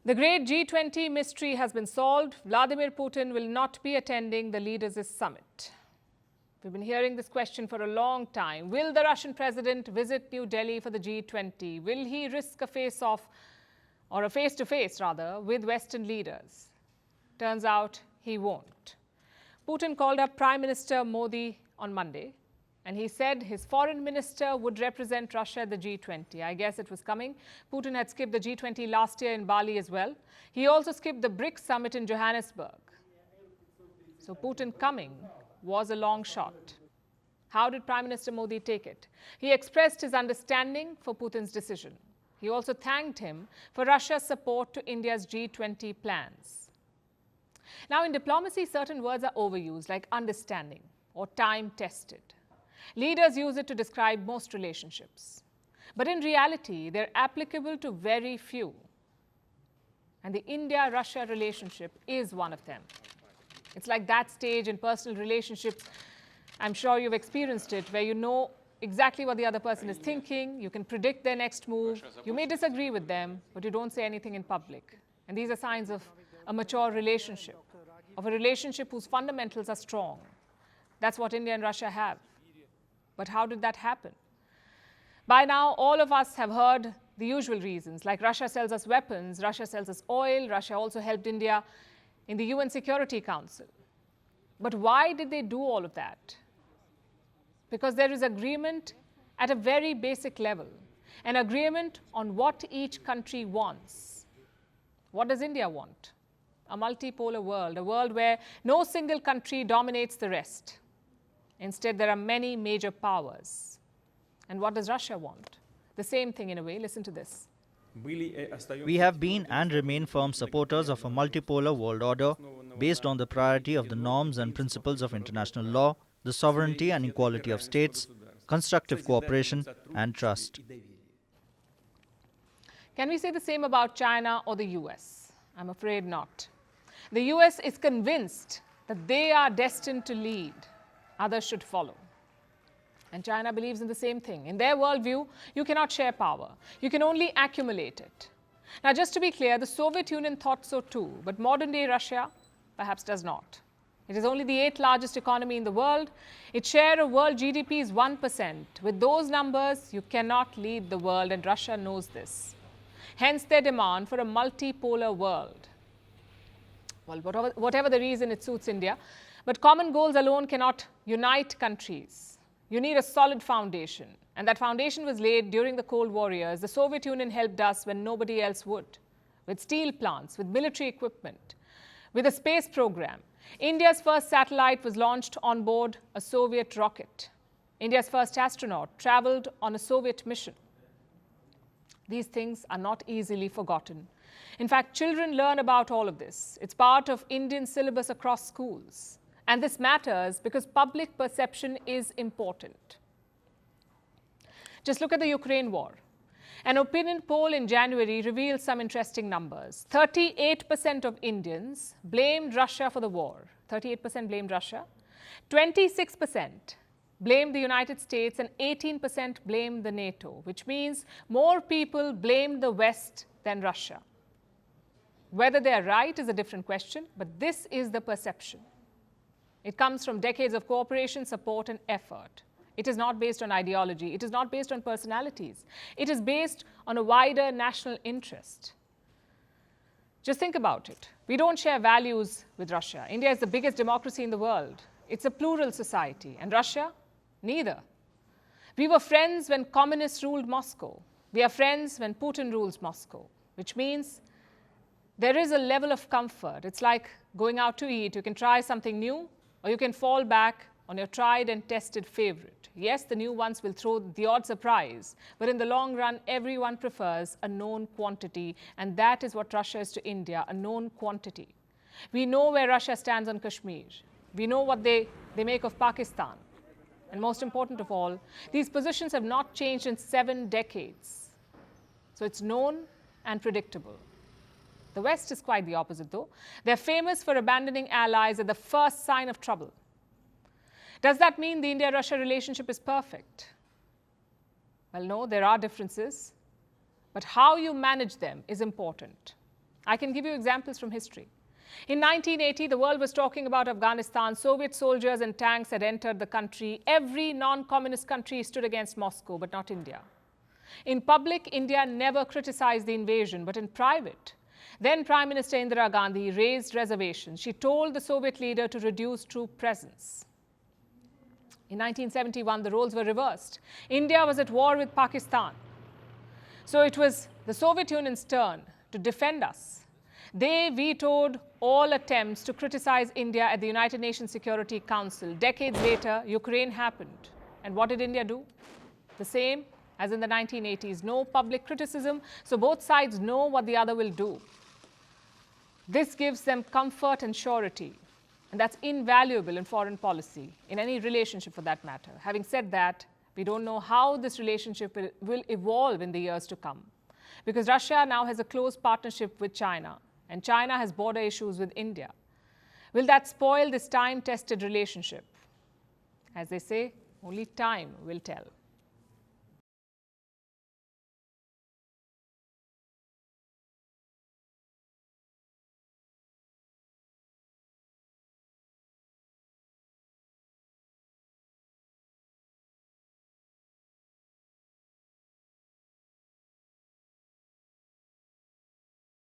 The great G20 mystery has been solved. Vladimir Putin will not be attending the leaders' summit. We've been hearing this question for a long time. Will the Russian president visit New Delhi for the G20? Will he risk a face-off, or a face-to-face rather, with Western leaders? Turns out he won't. Putin called up Prime Minister Modi on Monday, and he said his foreign minister would represent Russia at the G20. I guess it was coming. Putin had skipped the G20 last year in Bali as well. He also skipped the BRICS summit in Johannesburg. So Putin coming was a long shot. How did Prime Minister Modi take it? He expressed his understanding for Putin's decision. He also thanked him for Russia's support to India's G20 plans. Now, in diplomacy, certain words are overused, like understanding or time-tested. Leaders use it to describe most relationships. But in reality, they're applicable to very few. And the India-Russia relationship is one of them. It's like that stage in personal relationships, I'm sure you've experienced it, where you know exactly what the other person is thinking, you can predict their next move, you may disagree with them, but you don't say anything in public. And these are signs of a mature relationship, of a relationship whose fundamentals are strong. That's what India and Russia have. But how did that happen? By now, all of us have heard the usual reasons, like Russia sells us weapons, Russia sells us oil, Russia also helped India in the UN Security Council. But why did they do all of that? Because there is agreement at a very basic level, an agreement on what each country wants. What does India want? A multipolar world, a world where no single country dominates the rest. Instead, there are many major powers. And what does Russia want? The same thing in a way. Listen to this. We have been and remain firm supporters of a multipolar world order based on the priority of the norms and principles of international law, the sovereignty and equality of states, constructive cooperation and trust. Can we say the same about China or the US? I'm afraid not. The US is convinced that they are destined to lead. Others should follow. And China believes in the same thing. In their worldview, you cannot share power. You can only accumulate it. Now, just to be clear, the Soviet Union thought so too, but modern-day Russia perhaps does not. It is only the 8th largest economy in the world. Its share of world GDP is 1%. With those numbers, you cannot lead the world, and Russia knows this. Hence their demand for a multipolar world. Well, whatever the reason, it suits India. But common goals alone cannot unite countries. You need a solid foundation. And that foundation was laid during the Cold War years. The Soviet Union helped us when nobody else would. With steel plants, with military equipment, with a space program. India's first satellite was launched on board a Soviet rocket. India's first astronaut traveled on a Soviet mission. These things are not easily forgotten. In fact, children learn about all of this. It's part of Indian syllabus across schools. And this matters because public perception is important. Just look at the Ukraine war. An opinion poll in January revealed some interesting numbers. 38% of Indians blamed Russia for the war. 38% blamed Russia. 26% blamed the United States, and 18% blamed the NATO, which means more people blamed the West than Russia. Whether they are right is a different question, but this is the perception. It comes from decades of cooperation, support, and effort. It is not based on ideology. It is not based on personalities. It is based on a wider national interest. Just think about it. We don't share values with Russia. India is the biggest democracy in the world. It's a plural society. And Russia? Neither. We were friends when communists ruled Moscow. We are friends when Putin rules Moscow, which means there is a level of comfort. It's like going out to eat. You can try something new, or you can fall back on your tried and tested favorite. Yes, the new ones will throw the odd surprise, but in the long run, everyone prefers a known quantity, and that is what Russia is to India, a known quantity. We know where Russia stands on Kashmir. We know what they make of Pakistan. And most important of all, these positions have not changed in 7 decades. So it's known and predictable. The West is quite the opposite, though. They're famous for abandoning allies at the first sign of trouble. Does that mean the India-Russia relationship is perfect? Well, no, there are differences. But how you manage them is important. I can give you examples from history. In 1980, the world was talking about Afghanistan. Soviet soldiers and tanks had entered the country. Every non-communist country stood against Moscow, but not India. In public, India never criticized the invasion, but in private, then Prime Minister Indira Gandhi raised reservations. She told the Soviet leader to reduce troop presence. In 1971, the roles were reversed. India was at war with Pakistan. So it was the Soviet Union's turn to defend us. They vetoed all attempts to criticize India at the United Nations Security Council. Decades later, Ukraine happened. And what did India do? The same as in the 1980s. No public criticism, so both sides know what the other will do. This gives them comfort and surety. And that's invaluable in foreign policy, in any relationship for that matter. Having said that, we don't know how this relationship will evolve in the years to come. Because Russia now has a close partnership with China, and China has border issues with India. Will that spoil this time-tested relationship? As they say, only time will tell.